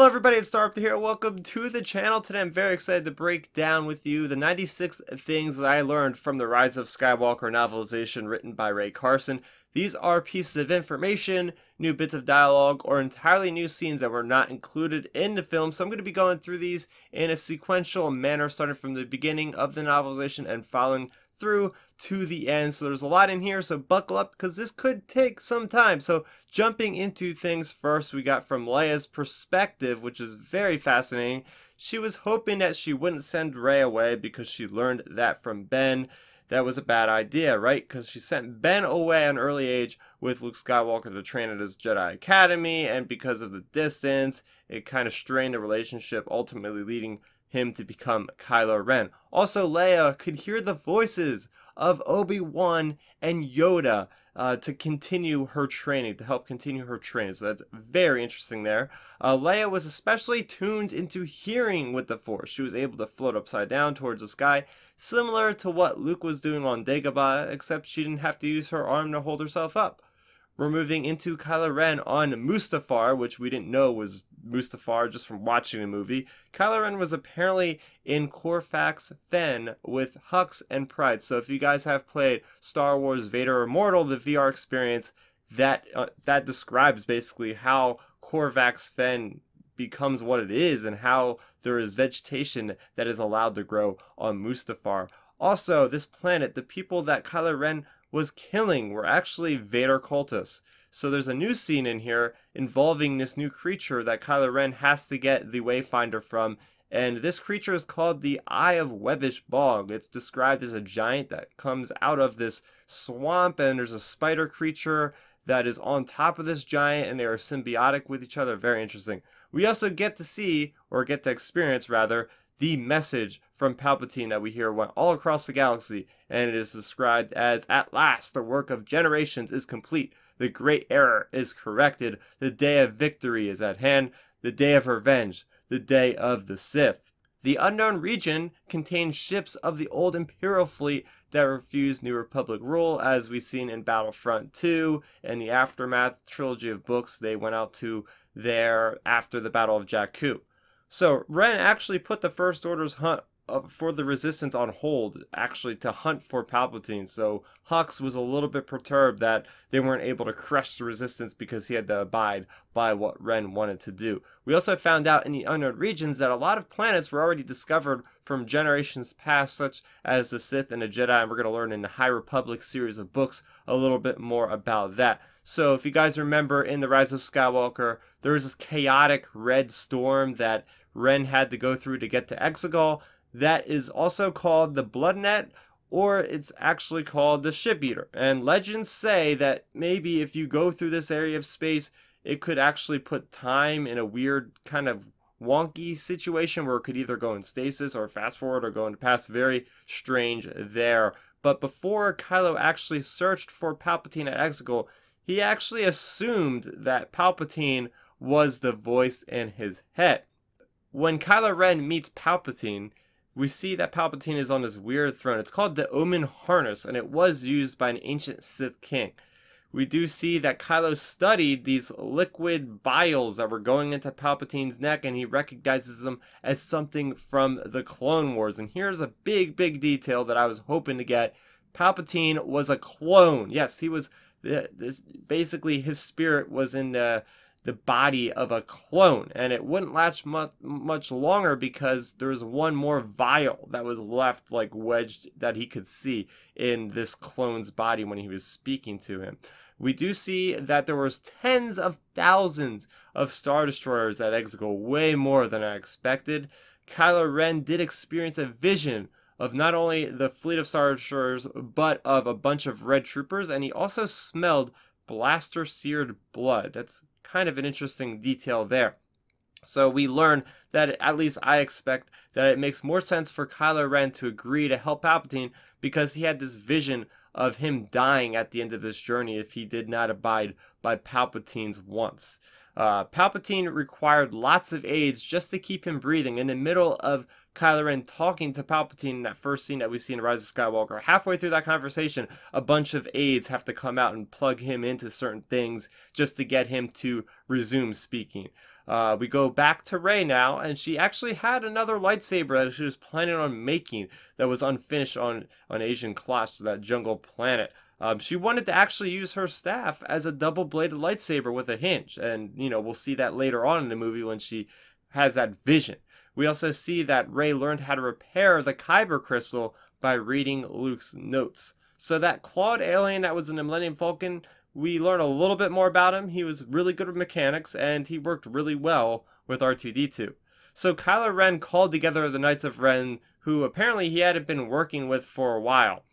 Hello everybody, it's Startup here. Welcome to the channel. Today I'm very excited to break down with you the 96 things that I learned from the Rise of Skywalker novelization written by Ray Carson. These are pieces of information, new bits of dialogue, or entirely new scenes that were not included in the film. So I'm going to be going through these in a sequential manner, starting from the beginning of the novelization and following through to the end. So there's a lot in here, so buckle up because this could take some time. So jumping into things first, we got from Leia's perspective, which is very fascinating. She was hoping that she wouldn't send Rey away because she learned that from Ben. That was a bad idea, right? Because she sent Ben away at an early age with Luke Skywalker to train at his Jedi Academy, and because of the distance, it kind of strained the relationship, ultimately leading him to become Kylo Ren. Also, Leia could hear the voices of Obi-Wan and Yoda to continue her training, to help continue her training. So that's very interesting there. Leia was especially tuned into hearing with the Force. She was able to float upside down towards the sky, similar to what Luke was doing on Dagobah, except she didn't have to use her arm to hold herself up. We're moving into Kylo Ren on Mustafar, which we didn't know was Mustafar just from watching the movie. Kylo Ren was apparently in Corfax Fen with Hux and Pride. So if you guys have played Star Wars Vader Immortal, the VR experience, that describes basically how Corvax Fen becomes what it is and how there is vegetation that is allowed to grow on Mustafar. Also, this planet, the people that Kylo Ren was killing were actually Vader cultists. So there's a new scene in here involving this new creature that Kylo Ren has to get the Wayfinder from, and this creature is called the Eye of Webbish Bog. It's described as a giant that comes out of this swamp, and there's a spider creature that is on top of this giant, and they are symbiotic with each other. Very interesting. We also get to see, or get to experience rather, the message from Palpatine that we hear went all across the galaxy, and it is described as, "At last, the work of generations is complete. The great error is corrected. The day of victory is at hand. The day of revenge. The day of the Sith." The unknown region contains ships of the old Imperial fleet that refused New Republic rule, as we've seen in Battlefront 2 and the Aftermath trilogy of books they went out to there after the Battle of Jakku. So Ren actually put the First Order's hunt for the Resistance on hold, actually to hunt for Palpatine. So Hux was a little bit perturbed that they weren't able to crush the Resistance because he had to abide by what Ren wanted to do. We also found out in the unknown regions that a lot of planets were already discovered from generations past, such as the Sith and the Jedi, and we're going to learn in the High Republic series of books a little bit more about that. So if you guys remember in The Rise of Skywalker, there was this chaotic red storm that Ren had to go through to get to Exegol. That is also called the Blood Net, or it's actually called the Ship Eater. And legends say that maybe if you go through this area of space, it could actually put time in a weird kind of wonky situation where it could either go in stasis or fast forward or go into past. Very strange there. But before Kylo actually searched for Palpatine at Exegol, he actually assumed that Palpatine was the voice in his head. When Kylo Ren meets Palpatine, we see that Palpatine is on this weird throne. It's called the Omen Harness, and it was used by an ancient Sith king. We do see that Kylo studied these liquid vials that were going into Palpatine's neck, and he recognizes them as something from the Clone Wars. And here's a big detail that I was hoping to get. Palpatine was a clone. Yes, he was. Basically, his spirit was in the body of a clone, and it wouldn't last much longer because there was one more vial that was left, like wedged, that he could see in this clone's body when he was speaking to him. We do see that there was tens of thousands of Star Destroyers at Exegol, way more than I expected. Kylo Ren did experience a vision of not only the fleet of Star Destroyers, but of a bunch of Red Troopers, and he also smelled blaster-seared blood. That's kind of an interesting detail there. So we learn that, at least I expect, that it makes more sense for Kylo Ren to agree to help Palpatine because he had this vision of him dying at the end of this journey if he did not abide by Palpatine's wants. Palpatine required lots of aides just to keep him breathing. In the middle of Kylo Ren talking to Palpatine in that first scene that we see in Rise of Skywalker, halfway through that conversation, a bunch of aides have to come out and plug him into certain things just to get him to resume speaking. We go back to Rey now, and she actually had another lightsaber that she was planning on making that was unfinished on Asian Klosh, that jungle planet. She wanted to actually use her staff as a double-bladed lightsaber with a hinge, and we'll see that later on in the movie when she has that vision. We also see that Rey learned how to repair the Kyber crystal by reading Luke's notes. So that clawed alien that was in the Millennium Falcon, we learn a little bit more about him. He was really good with mechanics, and he worked really well with R2-D2. So Kylo Ren called together the Knights of Ren, who apparently he hadn't been working with for a while.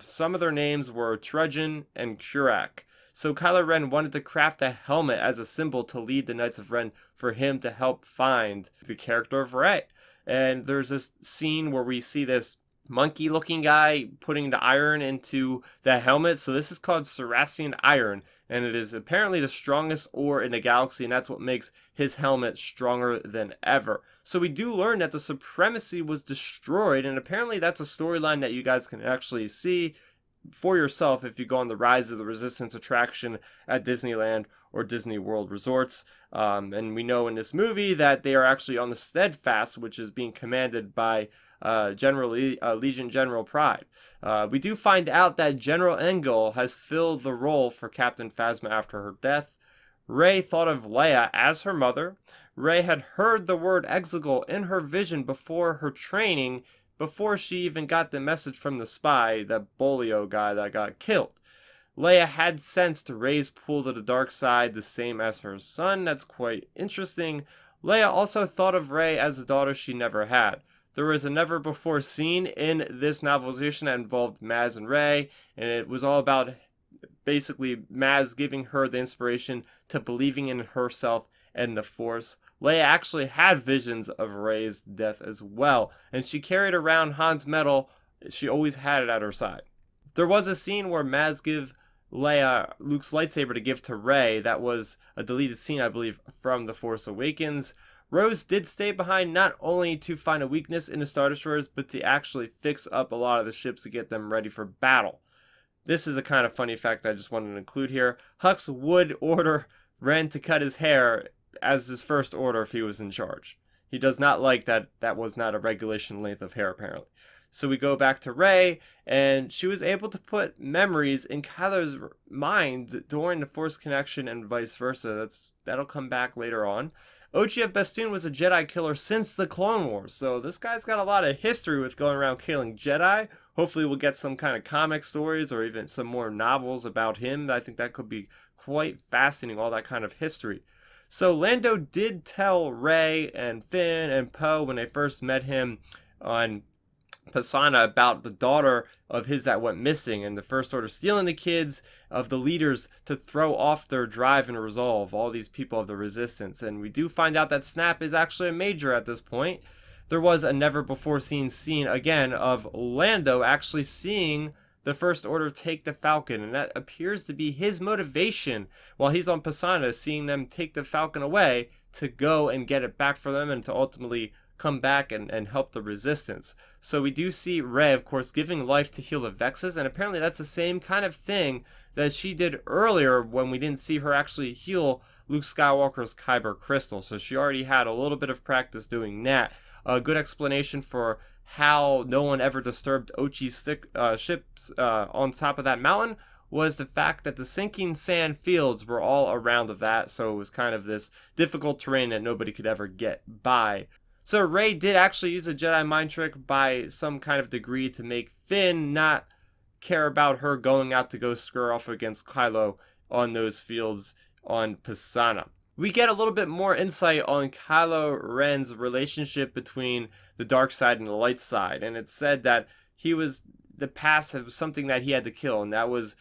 Some of their names were Trudgeon and Kurak. So Kylo Ren wanted to craft a helmet as a symbol to lead the Knights of Ren for him to help find the character of Rey. And there's this scene where we see this monkey-looking guy putting the iron into the helmet. So this is called Saracen iron, and it is apparently the strongest ore in the galaxy, and that's what makes his helmet stronger than ever. So we do learn that the Supremacy was destroyed, and apparently that's a storyline that you guys can actually see for yourself if you go on the Rise of the Resistance attraction at Disneyland or Disney World resorts. And we know in this movie that they are actually on the Steadfast, which is being commanded by Legion General Pride. We do find out that General Engel has filled the role for Captain Phasma after her death. Rey thought of Leia as her mother. Rey had heard the word Exegol in her vision before her training, before she even got the message from the spy, that Bolio guy that got killed. Leia had sensed Rey's pull to the dark side, the same as her son. That's quite interesting. Leia also thought of Rey as a daughter she never had. There was a never-before scene in this novelization that involved Maz and Rey, and it was all about basically Maz giving her the inspiration to believing in herself and the Force. Leia actually had visions of Rey's death as well, and she carried around Han's medal. She always had it at her side. There was a scene where Maz gave Leia Luke's lightsaber to give to Rey. That was a deleted scene, I believe, from The Force Awakens. Rose did stay behind not only to find a weakness in the Star Destroyers, but to actually fix up a lot of the ships to get them ready for battle. This is a kind of funny fact that I just wanted to include here. Hux would order Ren to cut his hair as his first order if he was in charge. He does not like that was not a regulation length of hair, apparently. So we go back to Rey, and she was able to put memories in Kylo's mind during the Force connection and vice versa. That'll come back later on. Ochi of Bestoon was a Jedi killer since the Clone Wars, so this guy's got a lot of history with going around killing Jedi. Hopefully we'll get some kind of comic stories or even some more novels about him. I think that could be quite fascinating, all that kind of history. So Lando did tell Rey and Finn and Poe when they first met him on Phasma about the daughter of his that went missing, and the First Order stealing the kids of the leaders to throw off their drive and resolve, all these people of the Resistance. And we do find out that Snap is actually a major at this point. There was a never before seen scene again of Lando actually seeing the First Order take the Falcon, and that appears to be his motivation while he's on Phasma, seeing them take the Falcon away to go and get it back for them and to ultimately come back and help the Resistance. So we do see Rey, of course, giving life to heal the Vexes, and apparently that's the same kind of thing that she did earlier when we didn't see her actually heal Luke Skywalker's Kyber crystal. So she already had a little bit of practice doing that. A good explanation for how no one ever disturbed Ochi's ships on top of that mountain was the fact that the sinking sand fields were all around of that, so it was kind of this difficult terrain that nobody could ever get by. So Rey did actually use a Jedi mind trick by some kind of degree to make Finn not care about her going out to go square off against Kylo on those fields on Phasma. We get a little bit more insight on Kylo Ren's relationship between the dark side and the light side, and it's said that he was the past was something that he had to kill, and that was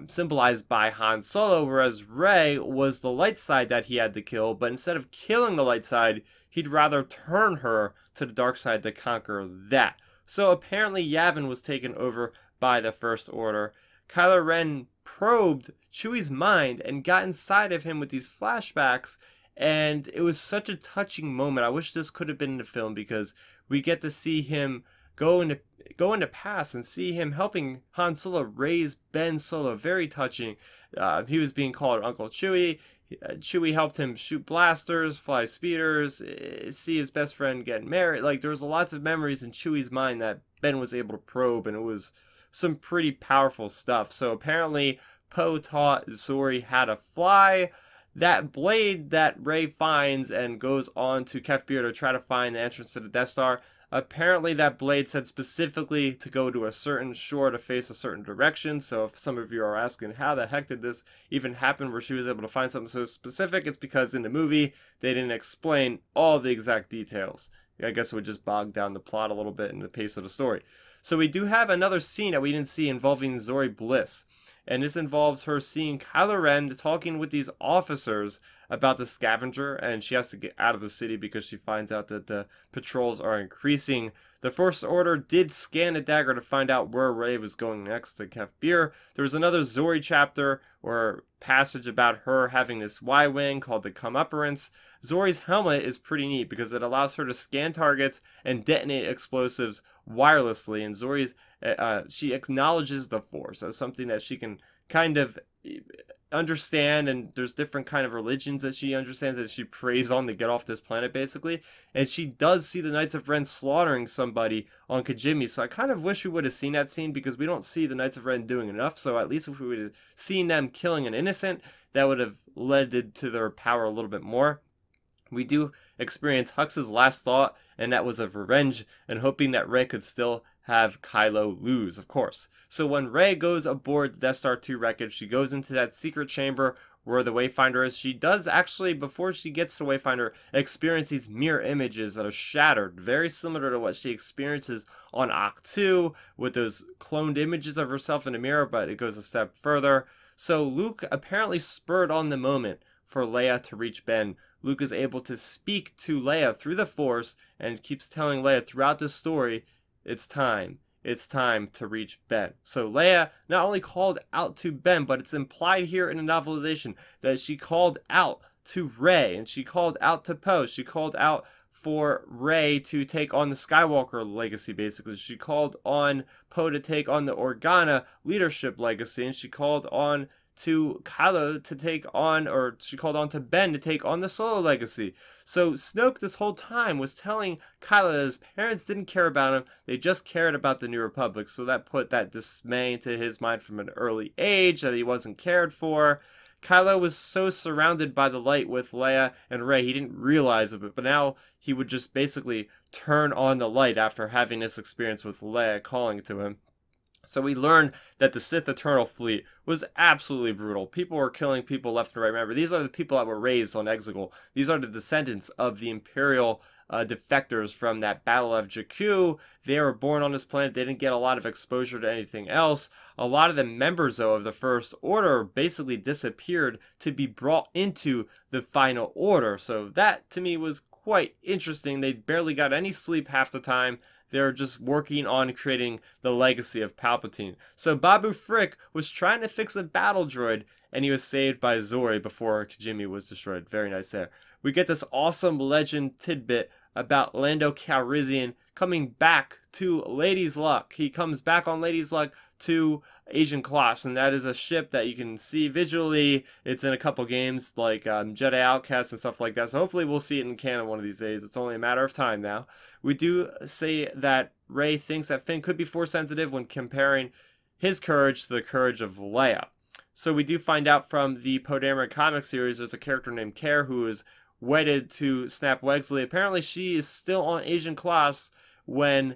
symbolized by Han Solo, whereas Rey was the light side that he had to kill, but instead of killing the light side, he'd rather turn her to the dark side to conquer that. So apparently Yavin was taken over by the First Order. Kylo Ren probed Chewie's mind and got inside of him with these flashbacks, and it was such a touching moment. I wish this could have been in the film, because we get to see him go into past and see him helping Han Solo raise Ben Solo. Very touching. He was being called Uncle Chewie. Chewie helped him shoot blasters, fly speeders, see his best friend get married. Like, there was lots of memories in Chewie's mind that Ben was able to probe, and it was some pretty powerful stuff. So apparently Poe taught Zoe how to fly. That blade that Rey finds and goes on to Kef Bir to try to find the entrance to the Death Star, apparently that blade said specifically to go to a certain shore to face a certain direction. So if some of you are asking how the heck did this even happen where she was able to find something so specific, it's because in the movie they didn't explain all the exact details. I guess it would just bog down the plot a little bit and the pace of the story. So we do have another scene that we didn't see involving Zoe Bliss. And this involves her seeing Kylo Ren talking with these officers about the scavenger, and she has to get out of the city because she finds out that the patrols are increasing. The First Order did scan the dagger to find out where Rey was going next to Kef Bir. There was another Zoe chapter or passage about her having this Y-wing called the Comeuppance. Zoe's helmet is pretty neat because it allows her to scan targets and detonate explosives wirelessly, and Zoe's she acknowledges the Force as something that she can kind of understand, and there's different kind of religions that she understands that she prays on to get off this planet, basically. And she does see the Knights of Ren slaughtering somebody on Kijimi, so I kind of wish we would have seen that scene, because we don't see the Knights of Ren doing enough. So at least if we would have seen them killing an innocent, that would have led to their power a little bit more. We do experience Hux's last thought, and that was of revenge and hoping that Rey could still have Kylo lose, of course. So when Rey goes aboard the Death Star 2 wreckage, she goes into that secret chamber where the Wayfinder is. She does actually, before she gets to Wayfinder, experience these mirror images that are shattered, very similar to what she experiences on Ahch-To with those cloned images of herself in a mirror, but it goes a step further. So Luke apparently spurred on the moment for Leia to reach Ben. Luke is able to speak to Leia through the Force and keeps telling Leia throughout the story, it's time to reach Ben. So Leia not only called out to Ben, but it's implied here in the novelization that she called out to Rey, and she called out to Poe. She called out for Rey to take on the Skywalker legacy, basically. She called on Poe to take on the Organa leadership legacy, and she called on to Kylo to take on, or she called on to Ben to take on the Solo legacy. So Snoke this whole time was telling Kylo that his parents didn't care about him, they just cared about the New Republic. So that put that dismay into his mind from an early age, that he wasn't cared for. Kylo was so surrounded by the light with Leia and Rey, he didn't realize it, but now he would just basically turn on the light after having this experience with Leia calling to him. So we learned that the Sith Eternal Fleet was absolutely brutal. People were killing people left and right. Remember, these are the people that were raised on Exegol. These are the descendants of the Imperial defectors from that Battle of Jakku. They were born on this planet. They didn't get a lot of exposure to anything else. A lot of the members, though, of the First Order basically disappeared to be brought into the Final Order. So that, to me, was quite interesting. They barely got any sleep half the time. They're just working on creating the legacy of Palpatine. So Babu Frick was trying to fix a battle droid, and he was saved by Zoe before Kijimi was destroyed. Very nice there. We get this awesome legend tidbit about Lando Calrissian coming back to Lady's Luck. He comes back on Lady's Luck to Asian Class, and that is a ship that you can see visually. It's in a couple games like Jedi Outcast and stuff like that, so hopefully we'll see it in canon one of these days. It's only a matter of time now. We do say that Rey thinks that Finn could be Force sensitive when comparing his courage to the courage of Leia. So we do find out from the Poe Dameron comic series there's a character named Care who is wedded to Snap Wexley. Apparently she is still on Asian Class when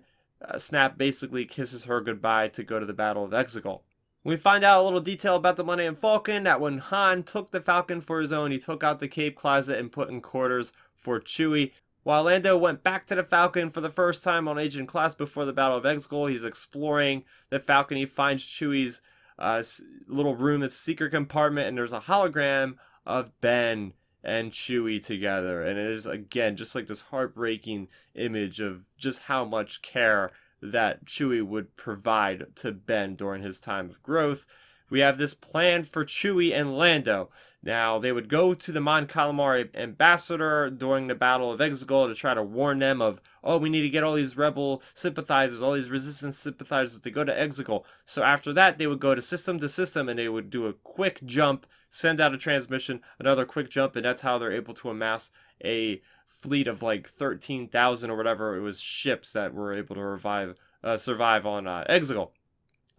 Snap basically kisses her goodbye to go to the Battle of Exegol. We find out a little detail about the Millennium Falcon, that when Han took the Falcon for his own, he took out the cape closet and put in quarters for Chewie. While Lando went back to the Falcon for the first time on Agent Class before the Battle of Exegol, he's exploring the Falcon. He finds Chewie's little room, a secret compartment, and there's a hologram of Ben and Chewie together. And it is, again, just like this heartbreaking image of just how much care that Chewie would provide to Ben during his time of growth. We have this plan for Chewie and Lando. Now, they would go to the Mon Calamari ambassador during the Battle of Exegol to try to warn them of, oh, we need to get all these rebel sympathizers, all these resistance sympathizers to go to Exegol. So after that, they would go to system, and they would do a quick jump, send out a transmission, another quick jump, and that's how they're able to amass a fleet of like 13,000 or whatever it was ships that were able to survive on Exegol.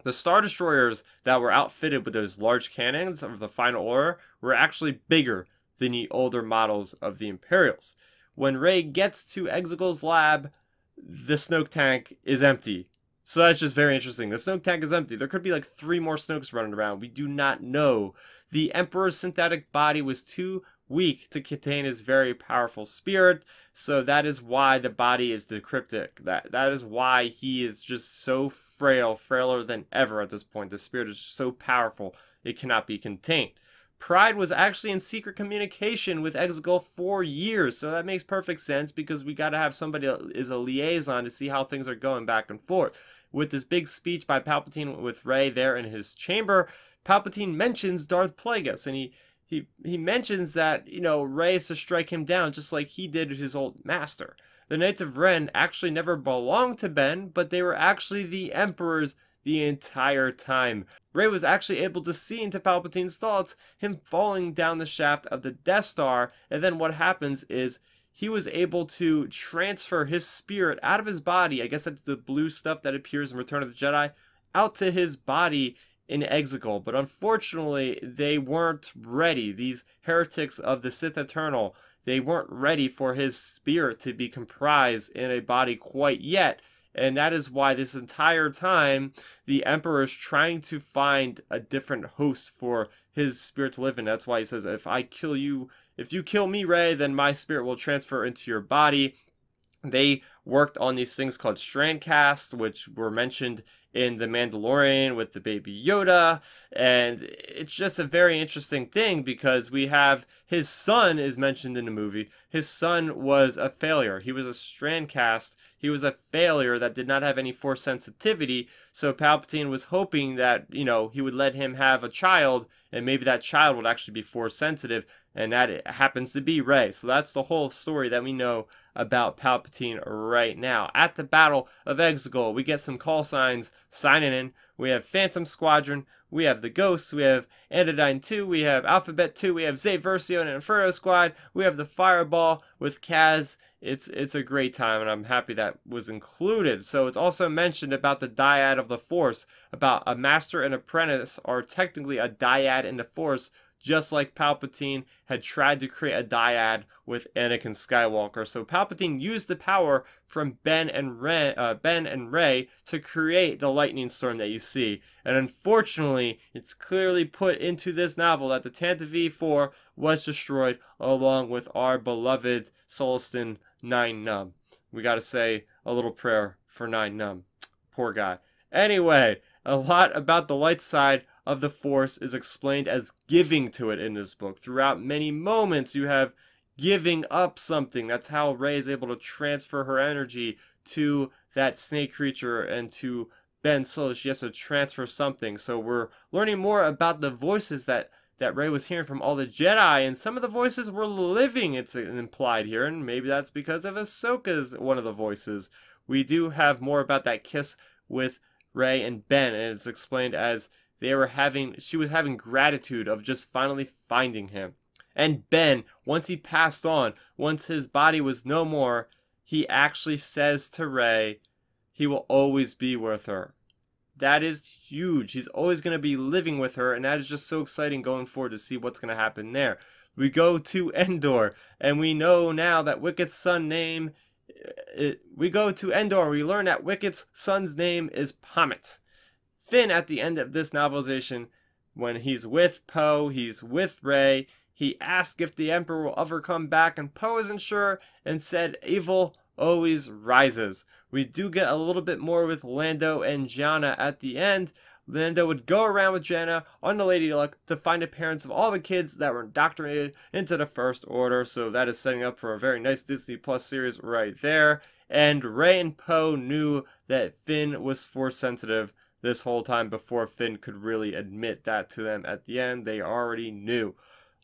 The Star Destroyers that were outfitted with those large cannons of the Final Order were actually bigger than the older models of the Imperials. When Rey gets to Exegol's lab, the Snoke tank is empty. So that's just very interesting. The Snoke tank is empty. There could be like 3 more Snokes running around. We do not know. The Emperor's synthetic body was too weak to contain his very powerful spirit, so that is why the body is decryptic. That is why he is just so frail, frailer than ever at this point. The spirit is so powerful, it cannot be contained. Pride was actually in secret communication with Exegol for years, so that makes perfect sense because we got to have somebody that is a liaison to see how things are going back and forth. With this big speech by Palpatine with Rey there in his chamber, Palpatine mentions Darth Plagueis, and he mentions that, you know, Rey is to strike him down just like he did his old master. The Knights of Ren actually never belonged to Ben, but they were actually the Emperor's the entire time. Rey was actually able to see into Palpatine's thoughts, him falling down the shaft of the Death Star, and then what happens is he was able to transfer his spirit out of his body, I guess that's the blue stuff that appears in Return of the Jedi, out to his body in Exegol, but unfortunately they weren't ready. These heretics of the Sith Eternal, they weren't ready for his spirit to be comprised in a body quite yet, and that is why this entire time the Emperor is trying to find a different host for his spirit to live in. That's why he says, if you kill me, Rey, then my spirit will transfer into your body. They worked on these things called Strandcast, which were mentioned in The Mandalorian with the baby Yoda, and it's just a very interesting thing because we have his son is mentioned in the movie. His son was a failure. He was a Strandcast. He was a failure that did not have any Force sensitivity, so Palpatine was hoping that, you know, he would let him have a child, and maybe that child would actually be Force sensitive, and that happens to be Rey. So that's the whole story that we know about Palpatine right now. At the Battle of Exegol, we get some call signs signing in. We have Phantom Squadron, we have the Ghosts, we have Anodyne 2, we have Alphabet 2, we have Zay Versio and Inferno Squad, we have the Fireball with Kaz. It's a great time, and I'm happy that was included. So it's also mentioned about the dyad of the Force, about a master and apprentice are technically a dyad in the Force, just like Palpatine had tried to create a dyad with Anakin Skywalker. So Palpatine used the power from Ben and Rey to create the lightning storm that you see. And unfortunately, it's clearly put into this novel that the Tantive 4 was destroyed along with our beloved Sullustan 9 Num. We gotta say a little prayer for 9 Num. Poor guy. Anyway, a lot about the light side of the Force is explained as giving to it in this book. Throughout many moments, you have giving up something. That's how Rey is able to transfer her energy to that snake creature and to Ben Solo. She has to transfer something. So we're learning more about the voices that Rey was hearing from all the Jedi, and some of the voices were living, it's implied here, and maybe that's because of Ahsoka's one of the voices. We do have more about that kiss with Rey and Ben, and it's explained as she was having gratitude of just finally finding him. And Ben, once he passed on, once his body was no more, he actually says to Rey, he will always be with her. That is huge. He's always going to be living with her, and that is just so exciting going forward to see what's going to happen there. We go to Endor, and we know now that Wicket's son name... we go to Endor, we learn that Wicket's son's name is Pommet. Finn, at the end of this novelization, when he's with Poe, he's with Rey, he asks if the Emperor will ever come back, and Poe isn't sure, and said evil always rises. We do get a little bit more with Lando and Gianna at the end, Lando would go around with Jenna on the Lady Luck to find the parents of all the kids that were indoctrinated into the First Order. So that is setting up for a very nice Disney Plus series right there. And Rey and Poe knew that Finn was Force sensitive this whole time before Finn could really admit that to them at the end. They already knew.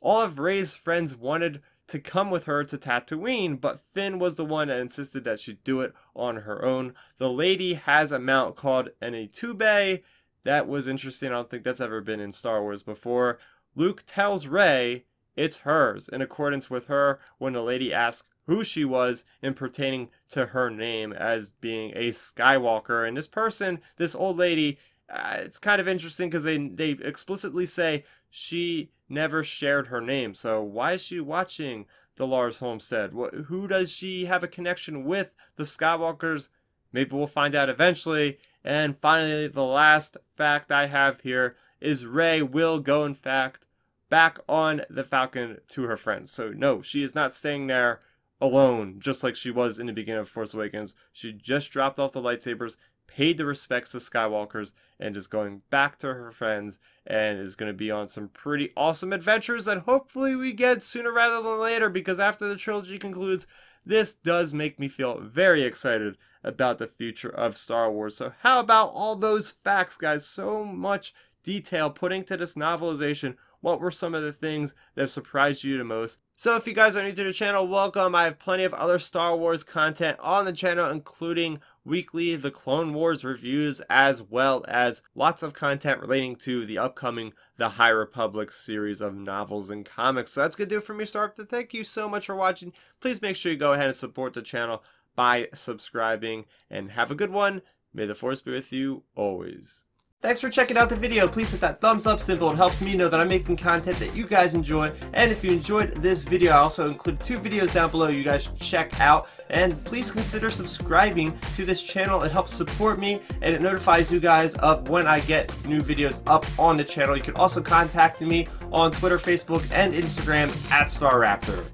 All of Rey's friends wanted to come with her to Tatooine, but Finn was the one that insisted that she do it on her own. The lady has a mount called an Itube. That was interesting. I don't think that's ever been in Star Wars before. Luke tells Rey it's hers, in accordance with her when the lady asks who she was in pertaining to her name as being a Skywalker. And this person, this old lady, it's kind of interesting because they explicitly say she never shared her name. So why is she watching the Lars Homestead? Who does she have a connection with? The Skywalkers? Maybe we'll find out eventually. And finally, the last fact I have here is Rey will go, in fact, back on the Falcon to her friends. So no, she is not staying there alone, just like she was in the beginning of Force Awakens. She just dropped off the lightsabers, paid the respects to Skywalkers, and is going back to her friends and is going to be on some pretty awesome adventures that hopefully we get sooner rather than later, because after the trilogy concludes, this does make me feel very excited about the future of Star Wars. So how about all those facts, guys? So much detail put into this novelization. What were some of the things that surprised you the most? So if you guys are new to the channel, welcome. I have plenty of other Star Wars content on the channel, including weekly The Clone Wars reviews, as well as lots of content relating to the upcoming The High Republic series of novels and comics. So that's going to do it for me, Star Wars. Thank you so much for watching. Please make sure you go ahead and support the channel by subscribing, and have a good one. May the Force be with you always. Thanks for checking out the video. Please hit that thumbs up symbol. It helps me know that I'm making content that you guys enjoy. And if you enjoyed this video, I also include 2 videos down below you guys should check out. And please consider subscribing to this channel. It helps support me and it notifies you guys of when I get new videos up on the channel. You can also contact me on Twitter, Facebook, and Instagram @StarRaptor.